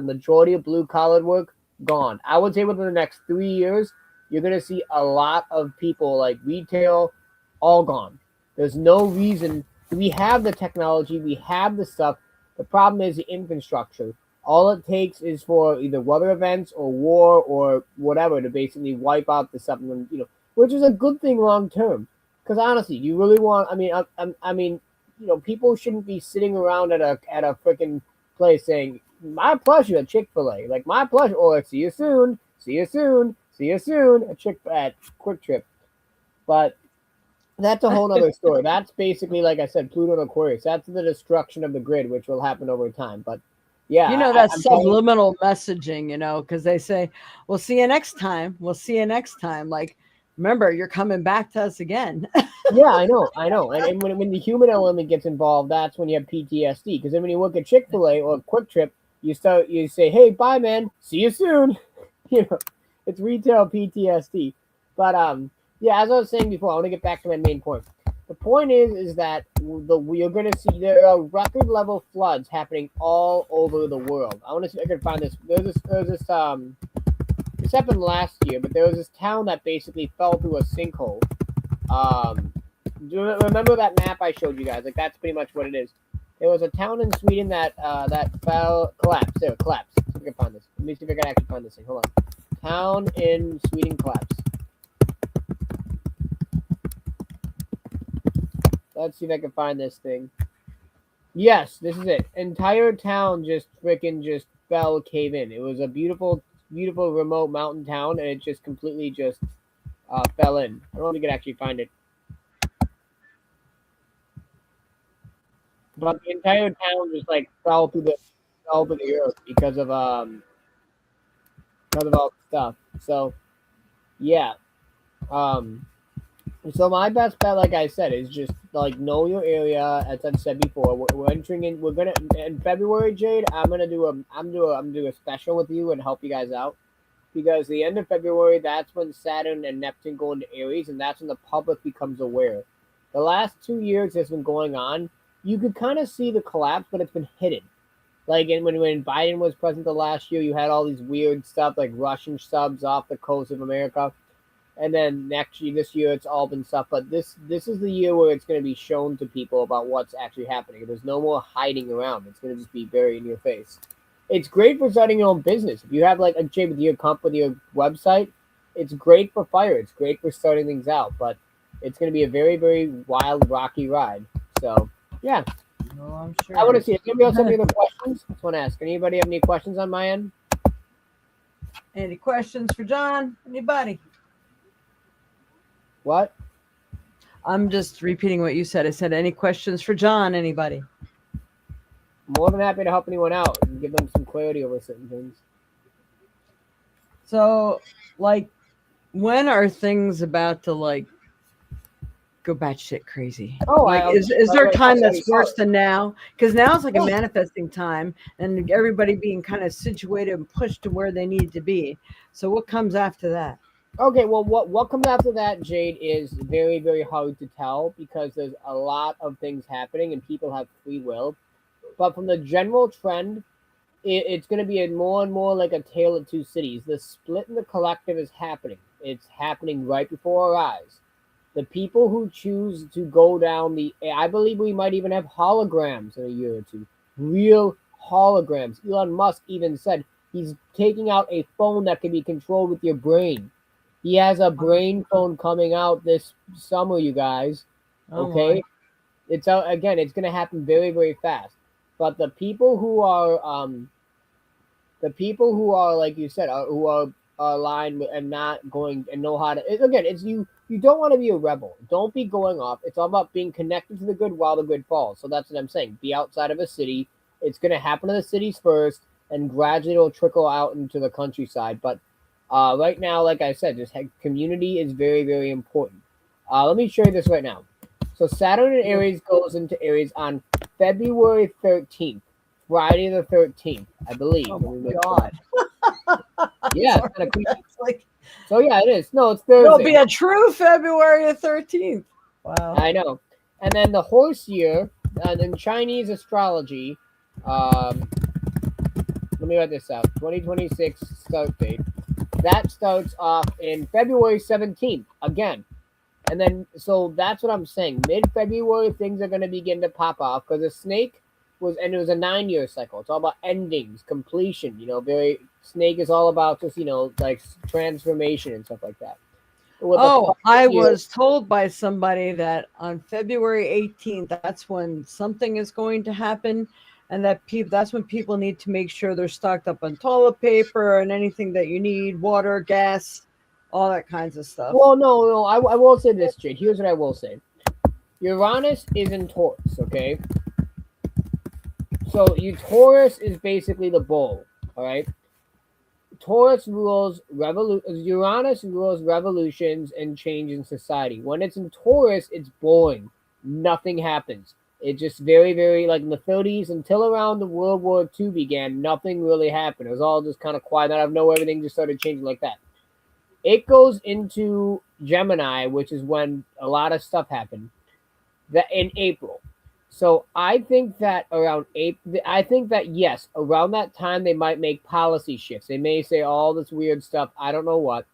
majority of blue-collar work gone. I would say within the next 3 years, you're going to see a lot of people like retail all gone. There's no reason. We have the technology. We have the stuff. The problem is the infrastructure. All it takes is for either weather events or war or whatever to basically wipe out the stuff, which is a good thing long term. Because honestly, you really want. People shouldn't be sitting around at a freaking place saying, "My pleasure at Chick-fil-A," like my pleasure, or "See you soon, see you soon, see you soon" at Quick Trip. But that's a whole other story. That's basically, like I said, Pluto and Aquarius. That's the destruction of the grid, which will happen over time. But yeah, that's subliminal messaging, because they say, "We'll see you next time. We'll see you next time." Like, remember, you're coming back to us again. Yeah, I know. And when the human element gets involved, that's when you have PTSD. Because then when you look at Chick-fil-A or Quick Trip, you say, "Hey, bye, man. See you soon." It's retail PTSD. But yeah, as I was saying before, I want to get back to my main point. The point is that you're going to see there are record level floods happening all over the world. I want to see if I can find this. This happened last year, but there was this town that basically fell through a sinkhole. Do you remember that map I showed you guys? Like that's pretty much what it is. There was a town in Sweden that collapsed. There, collapsed. See if I can find this. Let me see if I can actually find this thing. Hold on. Town in Sweden collapsed. Let's see if I can find this thing. Yes, this is it. Entire town just fell cave in. It was a beautiful, beautiful remote mountain town, and it just completely fell in. I don't know if you can actually find it. But the entire town just fell to the earth because of all the stuff. So yeah. So my best bet, like I said, is just like know your area. As I've said before, we're entering in. We're gonna in February, Jade. I'm do a special with you and help you guys out because the end of February, that's when Saturn and Neptune go into Aries, and that's when the public becomes aware. The last 2 years has been going on. You could kind of see the collapse, but it's been hidden. Like when Biden was president the last year, you had all these weird stuff like Russian subs off the coast of America. And then this year, it's all been stuff. But this is the year where it's going to be shown to people about what's actually happening. There's no more hiding around. It's going to just be very in your face. It's great for starting your own business. If you have like a Jade with your company or website, it's great for fire. It's great for starting things out. But it's going to be a very, very wild, rocky ride. So, yeah. Well, I'm sure. I want to see if anybody else have any other questions. I just want to ask. Anybody have any questions on my end? Any questions for John? Anybody? What? I'm just repeating what you said. I said, any questions for John? Anybody? More than happy to help anyone out and give them some clarity over certain things. So, like, when are things about to like go batshit crazy? Oh, like, is there a time that's worse than now? Because now it's like a manifesting time, and everybody being kind of situated and pushed to where they need to be. So, what comes after that? Okay, well, what comes after that, Jade, is very, very hard to tell because there's a lot of things happening and people have free will. But from the general trend, it's going to be more and more like a tale of two cities. The split in the collective is happening. It's happening right before our eyes. The people who choose to go down I believe we might even have holograms in a year or two. Real holograms. Elon Musk even said he's taking out a phone that can be controlled with your brain. He has a brain phone coming out this summer, you guys. Okay? It's out again, it's gonna happen very, very fast. But the people who are like you said, who are aligned and not going and know how to again, it's you don't want to be a rebel. Don't be going off. It's all about being connected to the good while the good falls. So that's what I'm saying. Be outside of a city. It's gonna happen in the cities first, and gradually it'll trickle out into the countryside. But right now, like I said, this community is very, very important. Let me show you this right now. So Saturn in Aries goes into Aries on February 13th, Friday the 13th, I believe. Oh my God. Yeah. So yeah, it is. No, it's Thursday. It'll be a true February 13th. Wow. I know. And then the horse year, in Chinese astrology, let me write this out. 2026 start date. That starts off in February 17th again. And then, so that's what I'm saying. Mid-February, things are going to begin to pop off because the snake it was a 9-year cycle. It's all about endings, completion. Snake is all about just, like transformation and stuff like that. I was told by somebody that on February 18th, that's when something is going to happen. And that's when people need to make sure they're stocked up on toilet paper and anything that you need, water, gas, all that kinds of stuff. Well, no, I will say this, Jade. Here's what I will say. Uranus is in Taurus, okay? So Taurus is basically the bull, all right? Taurus rules Uranus rules revolutions and change in society. When it's in Taurus, it's boring. Nothing happens. It just very, very, like in the 30s until around the World War II began, nothing really happened. It was all just kind of quiet. Out of nowhere, everything just started changing like that. It goes into Gemini, which is when a lot of stuff happened, in April. So I think that around April, yes, around that time they might make policy shifts. They may say all this weird stuff. I don't know what.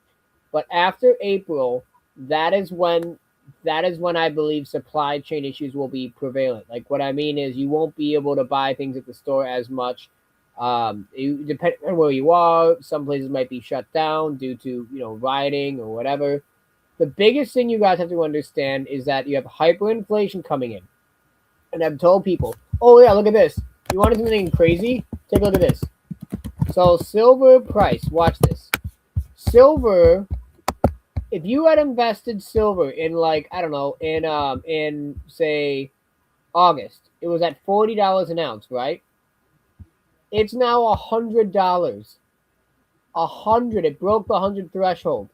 But after April, that is when I believe supply chain issues will be prevalent. Like what I mean is you won't be able to buy things at the store as much. Depending on where you are, some places might be shut down due to rioting or whatever. The biggest thing you guys have to understand is that you have hyperinflation coming in. And I've told people, oh yeah, look at this. You want something crazy? Take a look at this. So silver price, watch this. Silver, if you had invested silver in in say August, it was at $40 an ounce, right? It's now $100. $100. It broke the 100 threshold.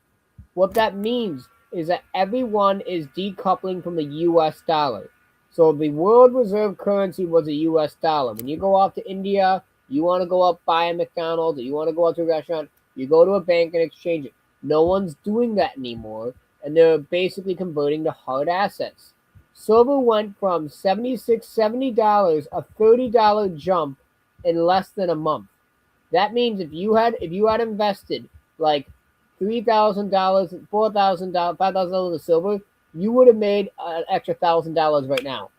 What that means, is that everyone is decoupling from the U.S. dollar. So the world reserve currency was a U.S. dollar. When you go off to India, you want to go up buy a McDonald's, or you want to go out to a restaurant, you go to a bank and exchange it. No one's doing that anymore, and they're basically converting to hard assets. Silver went from $70 a $30 jump in less than a month. That means if you had invested like $3,000, $4,000, $5,000 of silver, you would have made an extra $1,000 right now.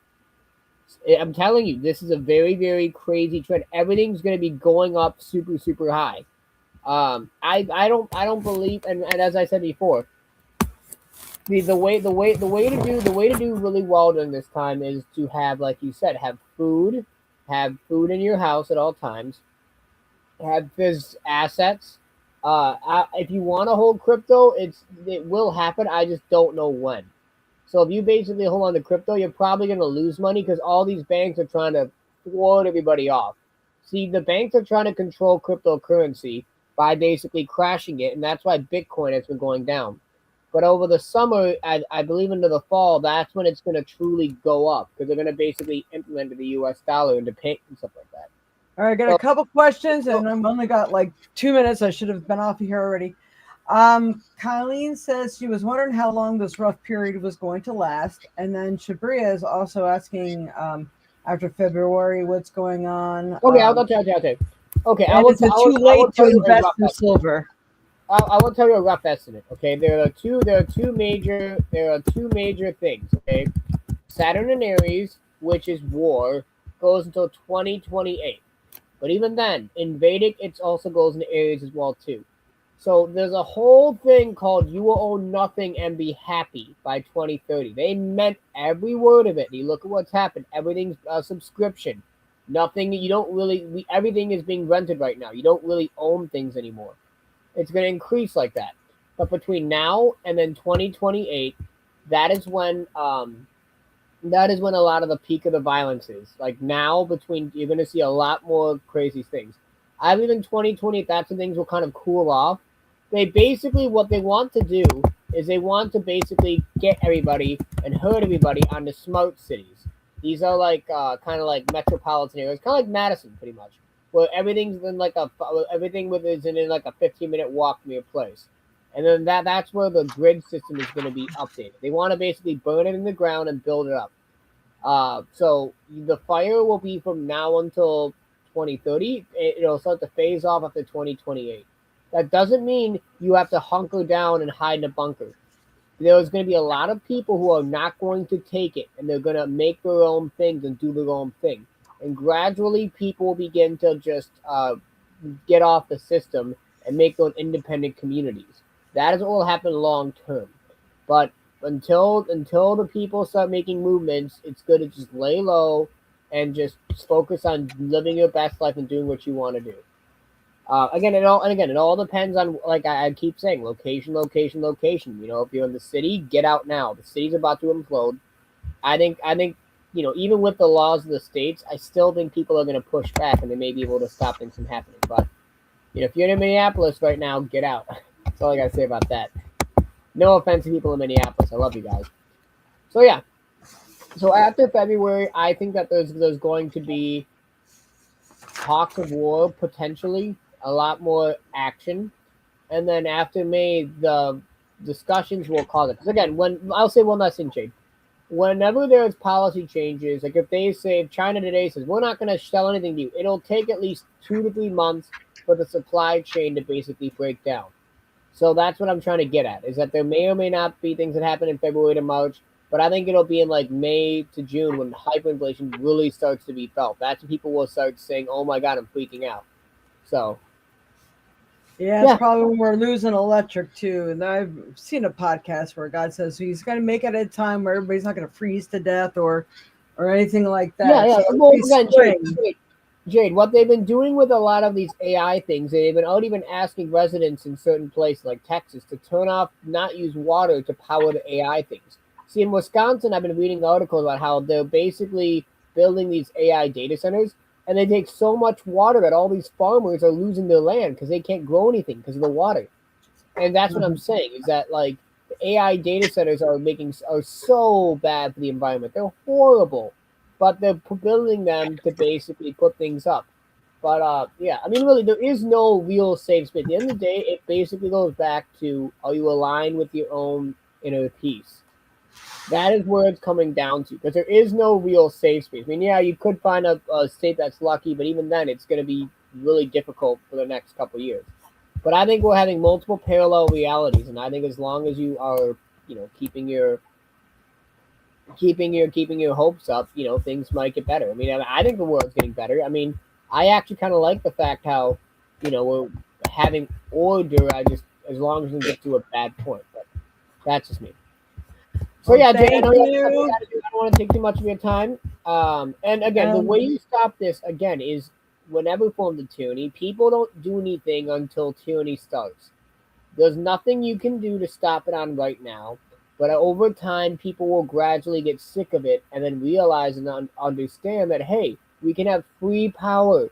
I'm telling you, this is a very, very crazy trend. Everything's going to be going up super, super high. I don't believe, and as I said before, the way to do really well during this time is to have, like you said, have food in your house at all times, have his assets. If you want to hold crypto, it will happen. I just don't know when. So if you basically hold on to crypto, you're probably going to lose money because all these banks are trying to float everybody off. See, the banks are trying to control cryptocurrency by basically crashing it, and that's why Bitcoin has been going down. But over the summer, I believe into the fall, that's when it's going to truly go up because they're going to basically implement the U.S. dollar into payment and stuff like that. All right, I got a couple questions, and I've only got like 2 minutes. I should have been off of here already. Colleen says she was wondering how long this rough period was going to last, and then Shabria is also asking after February what's going on. Okay, I'll tell you. Okay, and is it too late to invest in silver? I will tell you a rough estimate. Okay, there are two major things. Okay, Saturn and Aries, which is war, goes until 2028. But even then, in Vedic, it also goes into Aries as well too. So there's a whole thing called "You will own nothing and be happy" by 2030. They meant every word of it. You look at what's happened. Everything's a subscription. Nothing. You don't really. Everything is being rented right now. You don't really own things anymore. It's going to increase like that. But between now and then 2028, that is when a lot of the peak of the violence is. Like now, you're going to see a lot more crazy things. I believe in 2020, that's when things will kind of cool off. What they want to do is they want to basically get everybody and herd everybody onto smart cities. These are like kind of like metropolitan areas, kind of like Madison, pretty much, where everything's in like is in like a 15-minute walk from your place. And then that's where the grid system is going to be updated. They want to basically burn it in the ground and build it up. So the fire will be from now until 2030. It'll start to phase off after 2028. That doesn't mean you have to hunker down and hide in a bunker. There's going to be a lot of people who are not going to take it, and they're going to make their own things and do their own thing. And gradually, people will begin to just get off the system and make their own independent communities. That is what will happen long term. But until the people start making movements, it's good to just lay low and just focus on living your best life and doing what you want to do. Again, it all depends on, like I keep saying, location. You know, if you're in the city, get out now. The city's about to implode. I think, even with the laws of the states, I still think people are going to push back, and they may be able to stop things from happening. But if you're in Minneapolis right now, get out. That's all I got to say about that. No offense to people in Minneapolis. I love you guys. So yeah. So after February, I think that there's going to be talks of war, potentially a lot more action, and then after May, the discussions will cause it. Because again, I'll say one last thing, Jade. Whenever there's policy changes, like if China today says we're not going to sell anything to you, it'll take at least 2 to 3 months for the supply chain to basically break down. So that's what I'm trying to get at, is that there may or may not be things that happen in February to March, but I think it'll be in like May to June when hyperinflation really starts to be felt. That's when people will start saying, "Oh my God, I'm freaking out." So. Yeah, it's probably when we're losing electric too. And I've seen a podcast where God says he's going to make it at a time where everybody's not going to freeze to death or anything like that. Yeah. So well, again, Jade, what they've been doing with a lot of these AI things, they've been already been asking residents in certain places like Texas to turn off, not use water to power the AI things. See, in Wisconsin, I've been reading articles about how they're basically building these AI data centers, and they take so much water that all these farmers are losing their land because they can't grow anything because of the water. And that's what I'm saying, is that like AI data centers are so bad for the environment. They're horrible, but they're building them to basically put things up. But yeah, I mean, really, there is no real safe space. At the end of the day, it basically goes back to, are you aligned with your own inner peace? That is where it's coming down to, because there is no real safe space. I mean, yeah, you could find a state that's lucky, but even then, it's going to be really difficult for the next couple of years. But I think we're having multiple parallel realities, and I think as long as you are, keeping your hopes up, things might get better. I mean, I think the world's getting better. I mean, I actually kind of like the fact how, we're having order. As long as we get to a bad point, but that's just me. So yeah, Jade, I know you have something to do. I don't want to take too much of your time. And again, the way you stop this again is whenever we form the tyranny, people don't do anything until tyranny starts. There's nothing you can do to stop it on right now, but over time, people will gradually get sick of it and then realize and understand that, hey, we can have free power,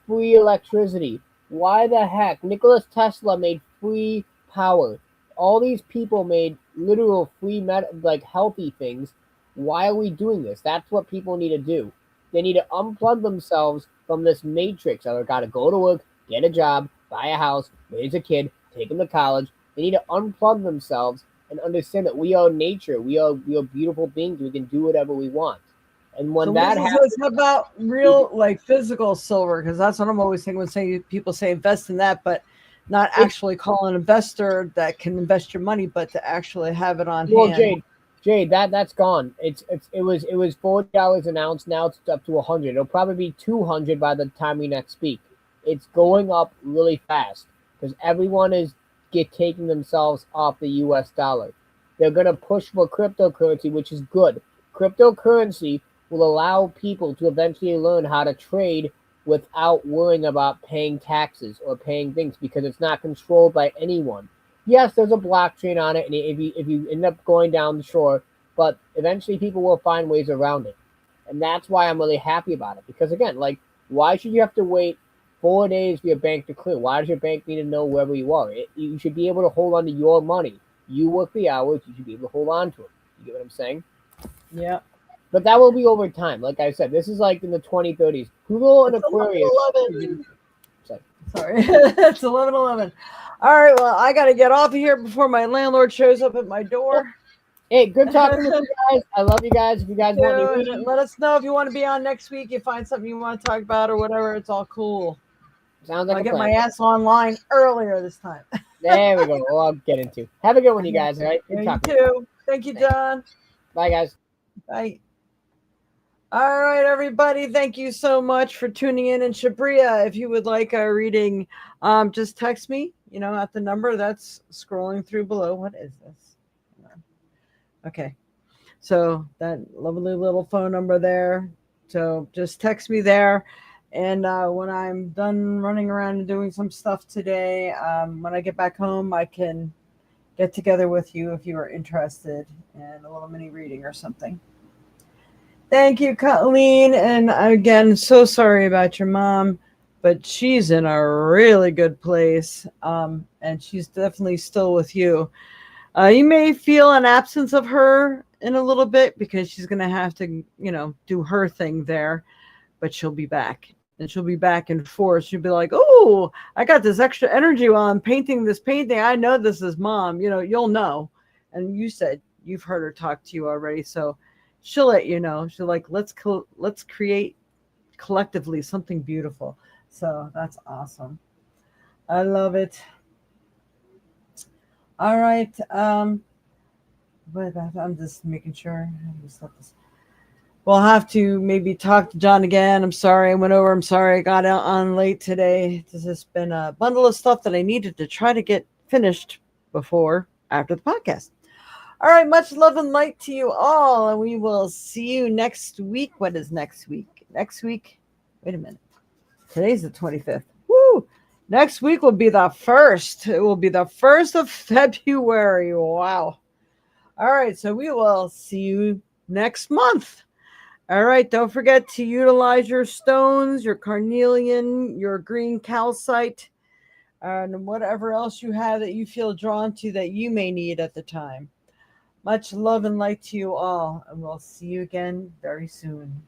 free electricity. Why the heck? Nikola Tesla made free power. All these people made literal free, like healthy things. Why are we doing this? That's what people need to do. They need to unplug themselves from this matrix. They got to go to work, get a job, buy a house, raise a kid, take them to college. They need to unplug themselves and understand that we are nature. We are beautiful beings. We can do whatever we want. And when that happens, it's about real, like physical silver, because that's what I'm always thinking when people say invest in that, but not actually call an investor that can invest your money, but to actually have it on hand. Jade, that's gone. It was $40 announced. Now it's up to 100. It'll probably be 200 by the time we next speak. It's going up really fast because everyone is taking themselves off the U.S. dollar. They're going to push for cryptocurrency, which is good. Cryptocurrency will allow people to eventually learn how to trade without worrying about paying taxes or paying things because it's not controlled by anyone. Yes, there's a blockchain on it, and if you end up going down the shore, but eventually people will find ways around it. And that's why I'm really happy about it. Because again, like, why should you have to wait 4 days for your bank to clear? Why does your bank need to know wherever you are? You should be able to hold on to your money. You work the hours, you should be able to hold on to it. You get what I'm saying? Yeah. But that will be over time. Like I said, this is like in the 2030s. Google and Aquarius. Sorry. It's 11:11. All right, well, I got to get off of here before my landlord shows up at my door. Hey, good talking with you guys. I love you guys. If you guys want any reading, let us know if you want to be on next week. You find something you want to talk about or whatever. It's all cool. Sounds like I'll get my ass online earlier this time. There we go. Well, I'll get into. Have a good one, you guys. All right. Good you too. Thank you, John. Bye, guys. Bye. All right, everybody. Thank you so much for tuning in. And Shabria, if you would like a reading, just text me, at the number that's scrolling through below. What is this? Okay. So that lovely little phone number there. So just text me there. And when I'm done running around and doing some stuff today, when I get back home, I can get together with you if you are interested in a little mini reading or something. Thank you, Colleen. And again, so sorry about your mom, but she's in a really good place. And she's definitely still with you. You may feel an absence of her in a little bit because she's going to have to, do her thing there, but she'll be back. And she'll be back in force. She'll be like, oh, I got this extra energy while I'm painting this painting. I know this is mom. You'll know. And you said you've heard her talk to you already. So she'll let you know. She'll like, let's create collectively something beautiful. So that's awesome. I love it. All right. But I'm just making sure. We'll have to maybe talk to John again. I'm sorry I went over. I'm sorry I got out on late today. This has been a bundle of stuff that I needed to try to get finished after the podcast. All right, much love and light to you all, and we will see you next week. What is next week? Next week, wait a minute. Today's the 25th. Woo! Next week will be the 1st. It will be the 1st of February. Wow. All right, so we will see you next month. All right, don't forget to utilize your stones, your carnelian, your green calcite, and whatever else you have that you feel drawn to that you may need at the time. Much love and light to you all, and we'll see you again very soon.